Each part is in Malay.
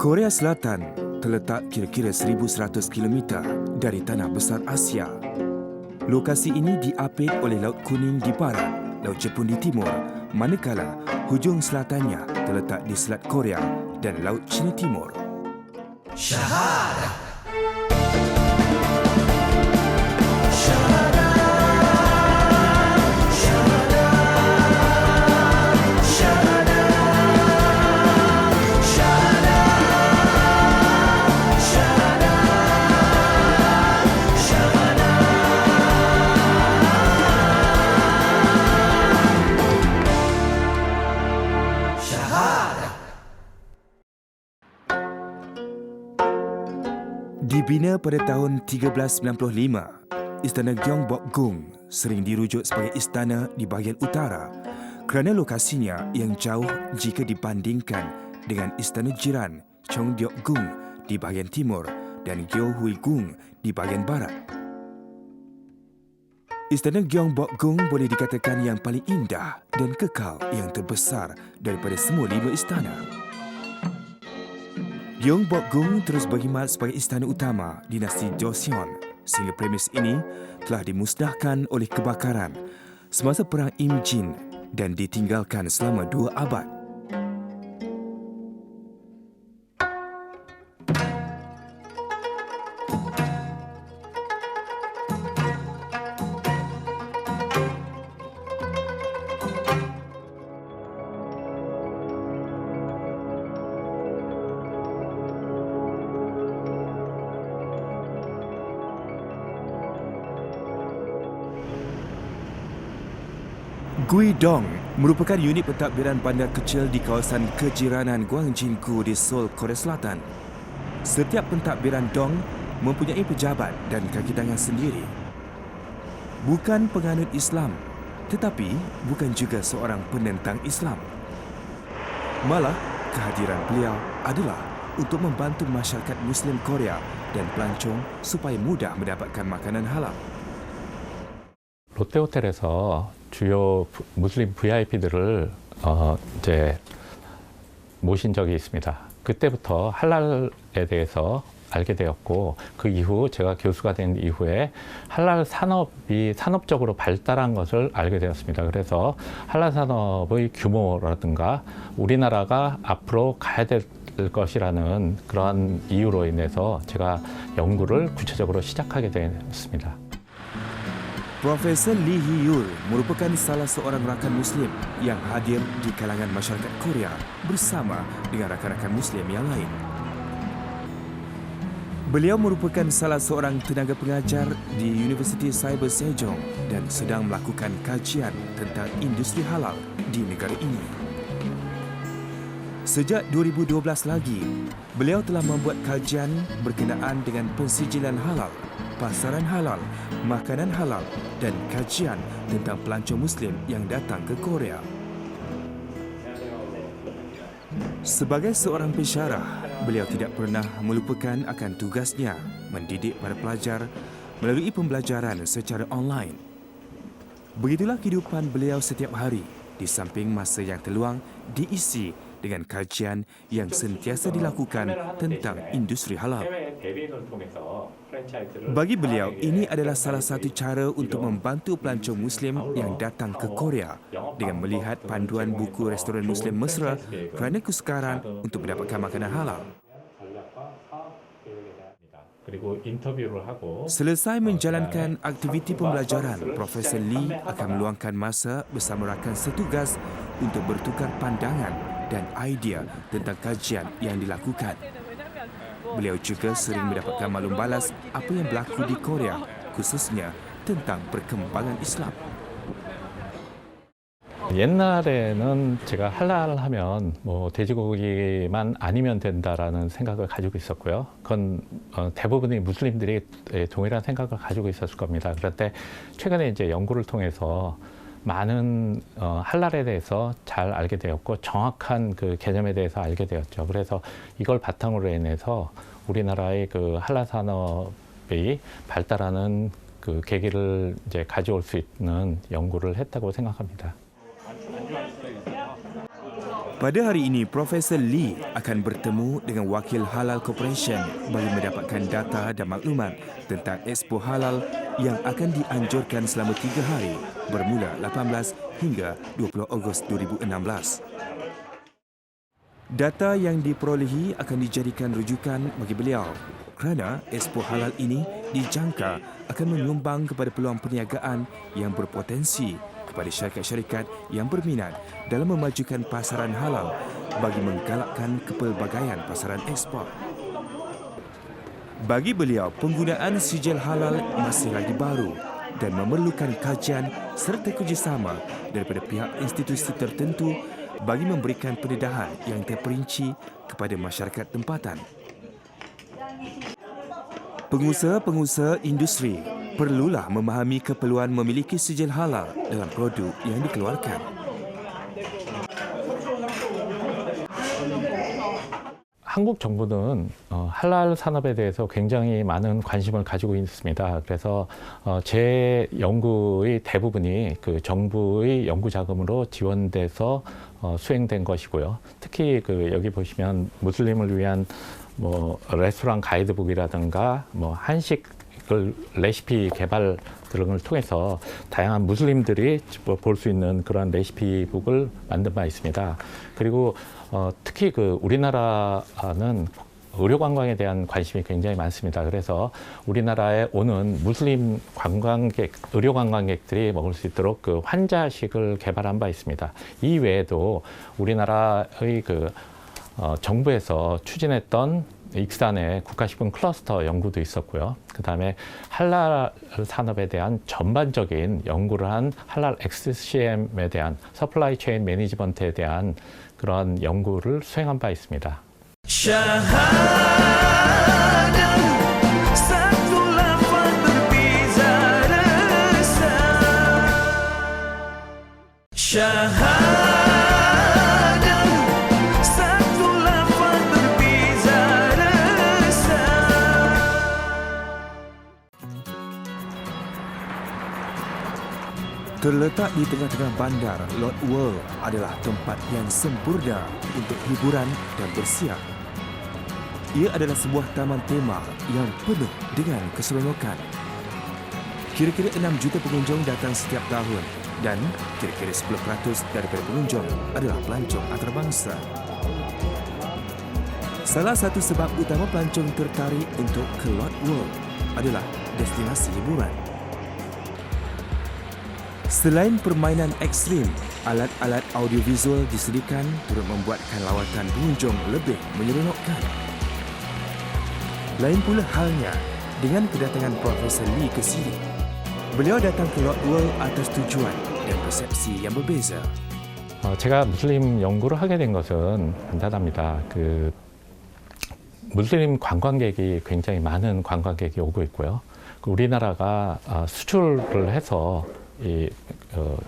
Korea Selatan terletak kira-kira 1,100 km dari tanah besar Asia. Lokasi ini diapit oleh Laut Kuning di barat, Laut Jepun di timur, manakala hujung selatannya terletak di Selat Korea dan Laut Cina Timur. Syahada. Dibina pada tahun 1395, Istana Gyeongbokgung sering dirujuk sebagai istana di bahagian utara kerana lokasinya yang jauh jika dibandingkan dengan istana jiran Cheongdeokgung di bahagian timur dan Gyeohuigung di bahagian barat. Istana Gyeongbokgung boleh dikatakan yang paling indah dan kekal yang terbesar daripada semua 5 istana. Gyeongbokgung terus berkhidmat sebagai istana utama dinasti Joseon sehingga premis ini telah dimusnahkan oleh kebakaran semasa Perang Imjin dan ditinggalkan selama 2 abad. Guidong merupakan unit pentadbiran bandar kecil di kawasan kejiranan Gwangjin-gu di Seoul, Korea Selatan. Setiap pentadbiran dong mempunyai pejabat dan kaki tangan sendiri. Bukan penganut Islam, tetapi bukan juga seorang penentang Islam. Malah, kehadiran beliau adalah untuk membantu masyarakat Muslim Korea dan pelancong supaya mudah mendapatkan makanan halal. 롯데호텔에서 주요 무슬림 VIP들을 이제 모신 적이 있습니다. 그때부터 할랄에 대해서 알게 되었고 그 이후 제가 교수가 된 이후에 할랄 산업이 산업적으로 발달한 것을 알게 되었습니다. 그래서 할랄 산업의 규모라든가 우리나라가 앞으로 가야 될 것이라는 그러한 이유로 인해서 제가 연구를 구체적으로 시작하게 되었습니다. Profesor Lee Hee-yul merupakan salah seorang rakan Muslim yang hadir di kalangan masyarakat Korea bersama dengan rakan-rakan Muslim yang lain. Beliau merupakan salah seorang tenaga pengajar di Universiti Cyber Sejong dan sedang melakukan kajian tentang industri halal di negara ini. Sejak 2012 lagi, beliau telah membuat kajian berkenaan dengan pensijilan halal, pasaran halal, makanan halal dan kajian tentang pelancong Muslim yang datang ke Korea. Sebagai seorang pensyarah, beliau tidak pernah melupakan akan tugasnya mendidik para pelajar melalui pembelajaran secara online. Begitulah kehidupan beliau setiap hari di samping masa yang terluang diisi dengan kajian yang sentiasa dilakukan tentang industri halal. Bagi beliau, ini adalah salah satu cara untuk membantu pelancong Muslim yang datang ke Korea dengan melihat panduan buku restoran Muslim mesra kerana kesukaran untuk mendapatkan makanan halal. Selesai menjalankan aktiviti pembelajaran, Profesor Lee akan meluangkan masa bersama rakan setugas untuk bertukar pandangan dan idea tentang kajian yang dilakukan. Beliau juga sering mendapatkan maklum balas apa yang berlaku di Korea, khususnya tentang perkembangan Islam. 옛날에는 제가 할랄 하면 돼지고기만 아니면 된다라는 생각을 가지고 있었고요. 그건 대부분의 무슬림들이 동일한 생각을 가지고 있었을 겁니다. 그런데 최근에 이제 연구를 통해서 많은 할랄에 대해서 잘 알게 되었고 정확한 그 개념에 대해서 알게 되었죠. 그래서 이걸 바탕으로 인해서 우리나라의 그 할랄 산업이 발달하는 그 계기를 이제 가져올 수 있는 연구를 했다고 생각합니다. Pada hari ini, Profesor Lee akan bertemu dengan Wakil Halal Corporation bagi mendapatkan data dan maklumat tentang Expo Halal yang akan dianjurkan selama 3 hari bermula 18 hingga 20 Ogos 2016. Data yang diperolehi akan dijadikan rujukan bagi beliau kerana Expo Halal ini dijangka akan menyumbang kepada peluang perniagaan yang berpotensi kepada syarikat-syarikat yang berminat dalam memajukan pasaran halal bagi menggalakkan kepelbagaian pasaran ekspor. Bagi beliau, penggunaan sijil halal masih lagi baru dan memerlukan kajian serta kerjasama daripada pihak institusi tertentu bagi memberikan pendedahan yang terperinci kepada masyarakat tempatan. Pengusaha-pengusaha industri perlulah memahami keperluan memiliki sijil halal dalam produk yang dikeluarkan. 한국 정부는 할랄 산업에 대해서 굉장히 많은 관심을 가지고 있습니다. 그래서 제 연구의 대부분이 그 정부의 연구 자금으로 지원돼서 수행된 것이고요. 특히 그 여기 보시면 무슬림을 위한 뭐 레스토랑 가이드북이라든가 뭐 한식 레시피 개발 등을 통해서 다양한 무슬림들이 볼 수 있는 그런 레시피북을 만든 바 있습니다. 그리고 특히 그 우리나라는 의료 관광에 대한 관심이 굉장히 많습니다. 그래서 우리나라에 오는 무슬림 관광객, 의료 관광객들이 먹을 수 있도록 그 환자식을 개발한 바 있습니다. 이 외에도 우리나라의 그 정부에서 추진했던 익산의 국가식품 클러스터 연구도 있었고요. 그 다음에 할랄 산업에 대한 전반적인 연구를 한 할랄 XCM에 대한 서플라이 체인 매니지먼트에 대한 그런 연구를 수행한 바 있습니다. Terletak di tengah-tengah bandar, Lot World adalah tempat yang sempurna untuk hiburan dan bersiap. Ia adalah sebuah taman tema yang penuh dengan keseronokan. Kira-kira 6 juta pengunjung datang setiap tahun dan kira-kira 10% daripada pengunjung adalah pelancong antarabangsa. Salah satu sebab utama pelancong tertarik untuk ke Lot World adalah destinasi hiburan. Selain permainan ekstrim, alat-alat audiovisual disediakan turut membuatkan lawatan pengunjung lebih menyeronokkan. Lain pula halnya dengan kedatangan Profesor Lee ke sini. Beliau datang ke Lot World atas tujuan dan persepsi yang berbeza. 제가 무슬림 연구를 하게 된 것은 간단합니다. 그 무슬림 관광객이 굉장히 많은 관광객이 오고 있고요. 우리나라가 수출을 해서 이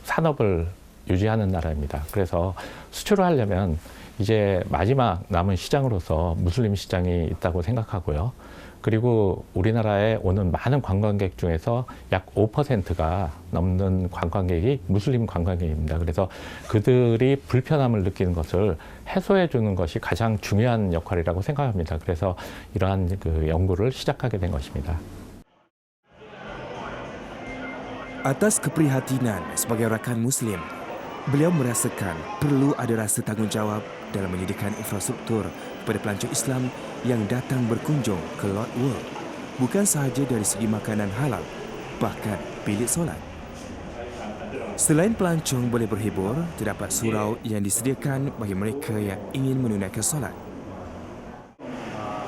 산업을 유지하는 나라입니다. 그래서 수출을 하려면 이제 마지막 남은 시장으로서 무슬림 시장이 있다고 생각하고요. 그리고 우리나라에 오는 많은 관광객 중에서 약 5%가 넘는 관광객이 무슬림 관광객입니다. 그래서 그들이 불편함을 느끼는 것을 해소해 주는 것이 가장 중요한 역할이라고 생각합니다. 그래서 이러한 그 연구를 시작하게 된 것입니다. Atas keprihatinan sebagai rakan Muslim, beliau merasakan perlu ada rasa tanggungjawab dalam menyediakan infrastruktur kepada pelancong Islam yang datang berkunjung ke Lot World, bukan sahaja dari segi makanan halal, bahkan bilik solat. Selain pelancong boleh berhibur, terdapat surau yang disediakan bagi mereka yang ingin menunaikan solat.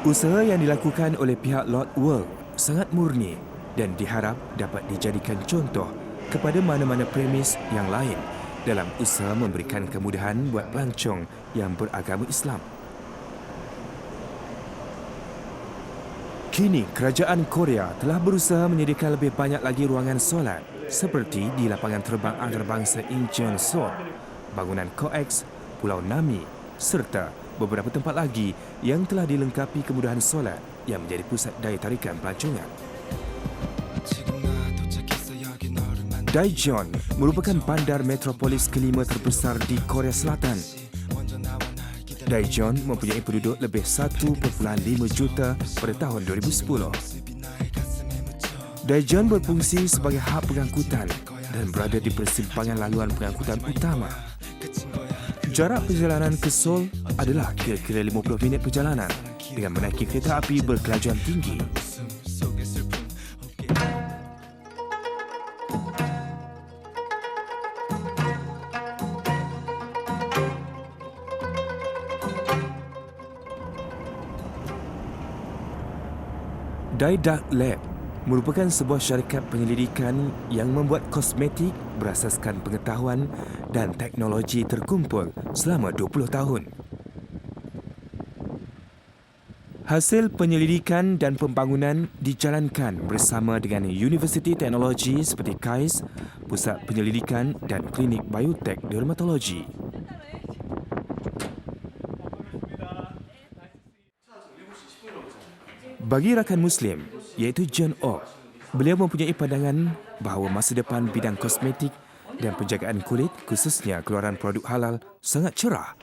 Usaha yang dilakukan oleh pihak Lot World sangat murni dan diharap dapat dijadikan contoh kepada mana-mana premis yang lain dalam usaha memberikan kemudahan buat pelancong yang beragama Islam. Kini, kerajaan Korea telah berusaha menyediakan lebih banyak lagi ruangan solat seperti di lapangan terbang antarabangsa Incheon-so, bangunan COEX, Pulau Nami serta beberapa tempat lagi yang telah dilengkapi kemudahan solat yang menjadi pusat daya tarikan pelancongan. Daejeon merupakan bandar metropolis kelima terbesar di Korea Selatan. Daejeon mempunyai penduduk lebih 1.5 juta pada tahun 2010. Daejeon berfungsi sebagai hub pengangkutan dan berada di persimpangan laluan pengangkutan utama. Jarak perjalanan ke Seoul adalah kira-kira 50 minit perjalanan dengan menaiki kereta api berkelajuan tinggi. Daidak Lab merupakan sebuah syarikat penyelidikan yang membuat kosmetik berasaskan pengetahuan dan teknologi terkumpul selama 20 tahun. Hasil penyelidikan dan pembangunan dijalankan bersama dengan universiti teknologi seperti KAIS, Pusat Penyelidikan dan Klinik Biotek Dermatologi. Bagi rakan Muslim, iaitu John Ok, beliau mempunyai pandangan bahawa masa depan bidang kosmetik dan penjagaan kulit, khususnya keluaran produk halal, sangat cerah.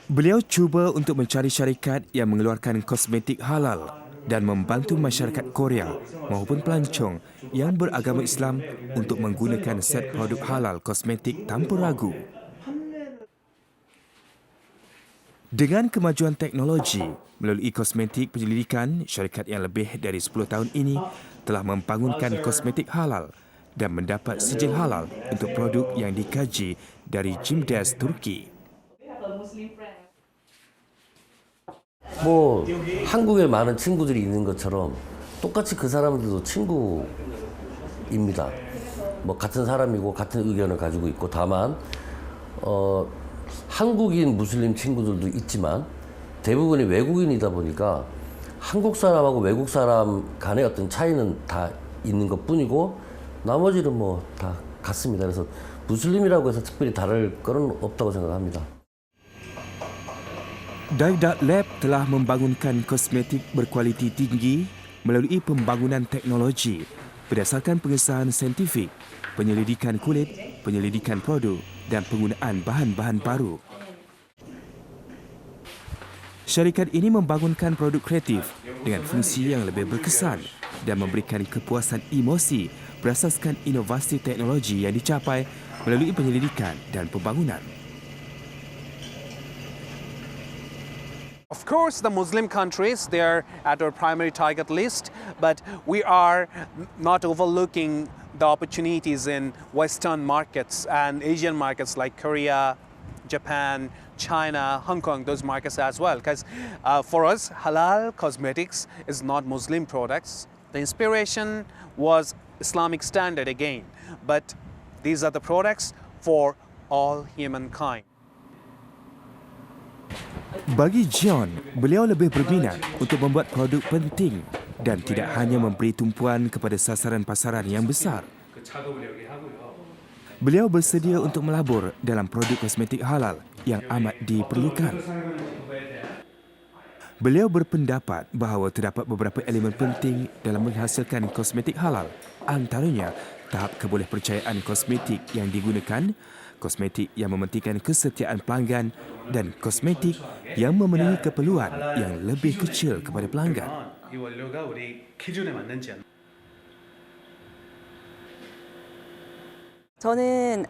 Beliau cuba untuk mencari syarikat yang mengeluarkan kosmetik halal dan membantu masyarakat Korea maupun pelancong yang beragama Islam untuk menggunakan set produk halal kosmetik tanpa ragu. Dengan kemajuan teknologi, melalui kosmetik penyelidikan, syarikat yang lebih dari 10 tahun ini telah membangunkan kosmetik halal dan mendapat sijil halal untuk produk yang dikaji dari Cimdes, Turki. 한국에 많은 친구들이 있는 것처럼 똑같이 그 사람들도 친구입니다. 같은 사람이고 같은 의견을 가지고 있고 다만 한국인 무슬림 친구들도 있지만 대부분이 외국인이다 보니까 한국 사람하고 외국 사람 간의 어떤 차이는 다 있는 것뿐이고 나머지는 다 같습니다. 그래서 무슬림이라고 해서 특별히 다를 거는 없다고 생각합니다. Daidak Lab telah membangunkan kosmetik berkualiti tinggi melalui pembangunan teknologi berdasarkan pengesahan saintifik, penyelidikan kulit, penyelidikan produk dan penggunaan bahan-bahan baru. Syarikat ini membangunkan produk kreatif dengan fungsi yang lebih berkesan dan memberikan kepuasan emosi berasaskan inovasi teknologi yang dicapai melalui penyelidikan dan pembangunan. Of course, the Muslim countries, they are at our primary target list, but we are not overlooking the opportunities in Western markets and Asian markets like Korea, Japan, China, Hong Kong, those markets as well. Because for us, halal cosmetics is not Muslim products. The inspiration was Islamic standard again, but these are the products for all humankind. Bagi John, beliau lebih berminat untuk membuat produk penting dan tidak hanya memberi tumpuan kepada sasaran pasaran yang besar. Beliau bersedia untuk melabur dalam produk kosmetik halal yang amat diperlukan. Beliau berpendapat bahawa terdapat beberapa elemen penting dalam menghasilkan kosmetik halal, antaranya tahap kebolehpercayaan kosmetik yang digunakan, kosmetik yang mementingkan kesetiaan pelanggan dan kosmetik yang memenuhi keperluan yang lebih kecil kepada pelanggan. 저는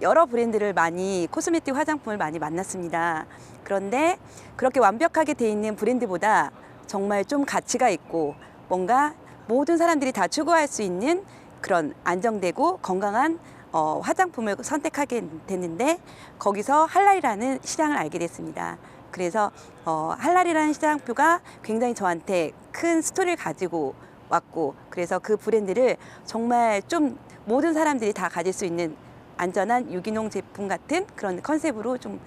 여러 브랜드를 많이 코스메틱 화장품을 많이 만났습니다. 그런데 그렇게 완벽하게 돼 있는 브랜드보다 정말 좀 가치가 있고 뭔가 모든 사람들이 다 추구할 수 있는 그런 안정되고 건강한 화장품을 선택하게 됐는데 거기서 할랄이라는 시장을 알게 됐습니다. 그래서 할랄이라는 시장표가 굉장히 저한테 큰 스토리를 가지고 왔고 그래서 그 브랜드를 정말 좀 모든 사람들이 다 가질 수 있는 안전한 유기농 제품 같은 그런 컨셉으로 좀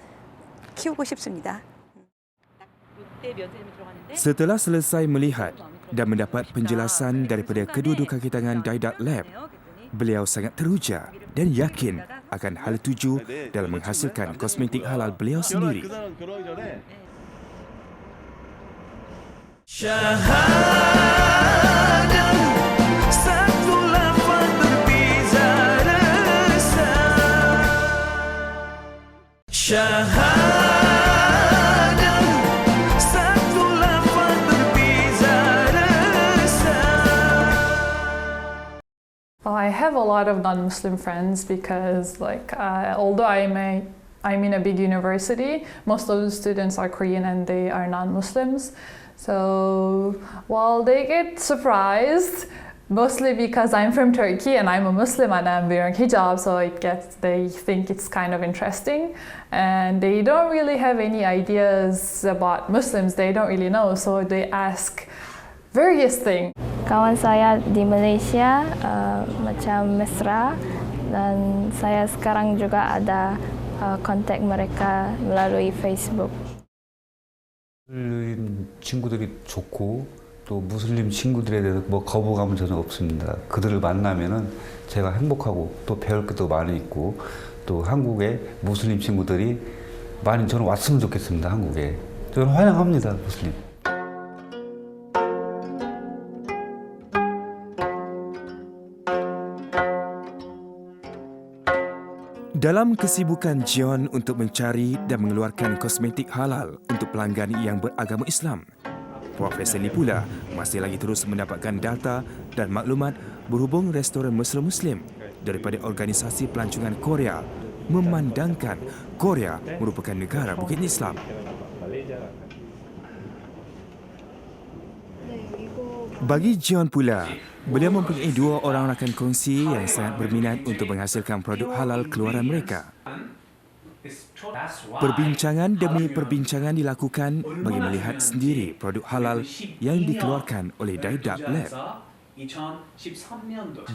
키우고 싶습니다. Setelah selesai melihat dan mendapat penjelasan daripada kedua-dua kaki tangan Daidak Lab, beliau sangat teruja dan yakin akan hal tuju dalam menghasilkan kosmetik halal beliau sendiri. Syahadah satu lafaz berbeza rasa. Well, I have a lot of non-Muslim friends because, although I'm in a big university, most of the students are Korean and they are non-Muslims. So, while they get surprised, mostly because I'm from Turkey and I'm a Muslim and I'm wearing hijab, so they think it's kind of interesting, and they don't really have any ideas about Muslims. They don't really know, so they ask various things. Kawan saya di Malaysia macam mesra, dan saya sekarang juga ada kontak mereka melalui Facebook. 무슬림 친구들이 좋고 또 무슬림 친구들에 대해서 뭐 거부감은 전혀 없습니다. 그들을 만나면은 제가 행복하고 또 배울 것도 많이 있고 또 한국에 무슬림 친구들이 많이 저는 왔으면 좋겠습니다. 한국에 저는 환영합니다. 무슬림. Dalam kesibukan John untuk mencari dan mengeluarkan kosmetik halal untuk pelanggan yang beragama Islam, Profesor Lee pula masih lagi terus mendapatkan data dan maklumat berhubung restoran Muslim daripada organisasi pelancongan Korea memandangkan Korea merupakan negara bukan Islam. Bagi John pula, beliau mempunyai 2 orang rakan kongsi yang sangat berminat untuk menghasilkan produk halal keluaran mereka. Perbincangan demi perbincangan dilakukan bagi melihat sendiri produk halal yang dikeluarkan oleh Daidak Lab.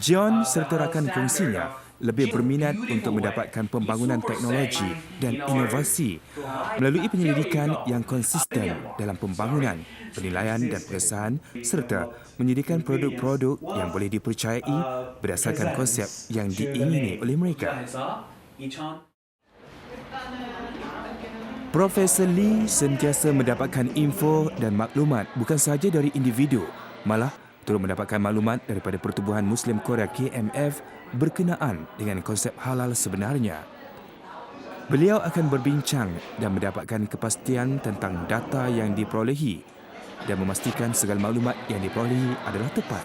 John serta rakan kongsinya lebih berminat untuk mendapatkan pembangunan teknologi dan inovasi melalui penyelidikan yang konsisten dalam pembangunan, penilaian dan pengesahan serta menyediakan produk-produk yang boleh dipercayai berdasarkan konsep yang diingini oleh mereka. Profesor Lee sentiasa mendapatkan info dan maklumat bukan sahaja dari individu, malah turut mendapatkan maklumat daripada Pertubuhan Muslim Korea KMF berkenaan dengan konsep halal sebenarnya. Beliau akan berbincang dan mendapatkan kepastian tentang data yang diperolehi dan memastikan segala maklumat yang diperolehi adalah tepat.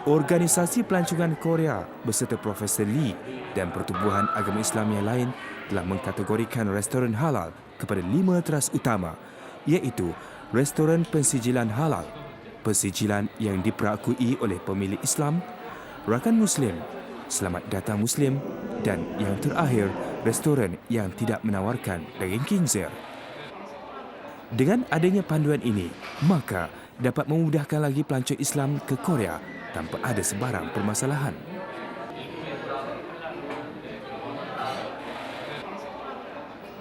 Organisasi Pelancongan Korea beserta Profesor Lee dan Pertubuhan Agama Islam yang lain telah mengkategorikan restoran halal kepada 5 teras utama, iaitu restoran pensijilan halal, pensijilan yang diperakui oleh pemilik Islam, rakan Muslim, selamat datang Muslim dan yang terakhir, restoran yang tidak menawarkan daging khinzir. Dengan adanya panduan ini, maka dapat memudahkan lagi pelancong Islam ke Korea tanpa ada sebarang permasalahan.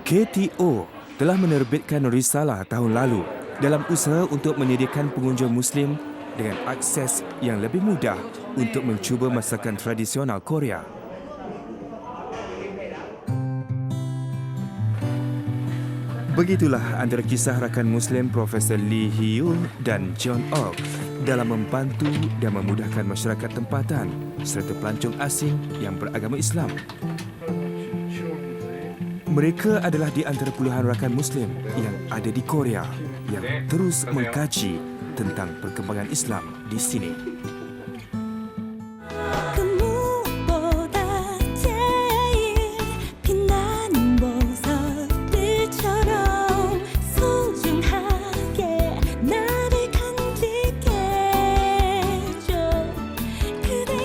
KTO telah menerbitkan risalah tahun lalu dalam usaha untuk menyediakan pengunjung Muslim dengan akses yang lebih mudah untuk mencuba masakan tradisional Korea. Begitulah antara kisah rakan Muslim Profesor Lee Hee-yoon dan John Ok dalam membantu dan memudahkan masyarakat tempatan serta pelancong asing yang beragama Islam. Mereka adalah di antara puluhan rakan Muslim yang ada di Korea yang terus mengkaji tentang perkembangan Islam di sini.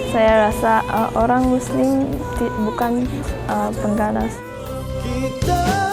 Saya rasa orang Muslim bukan pengganas. Kita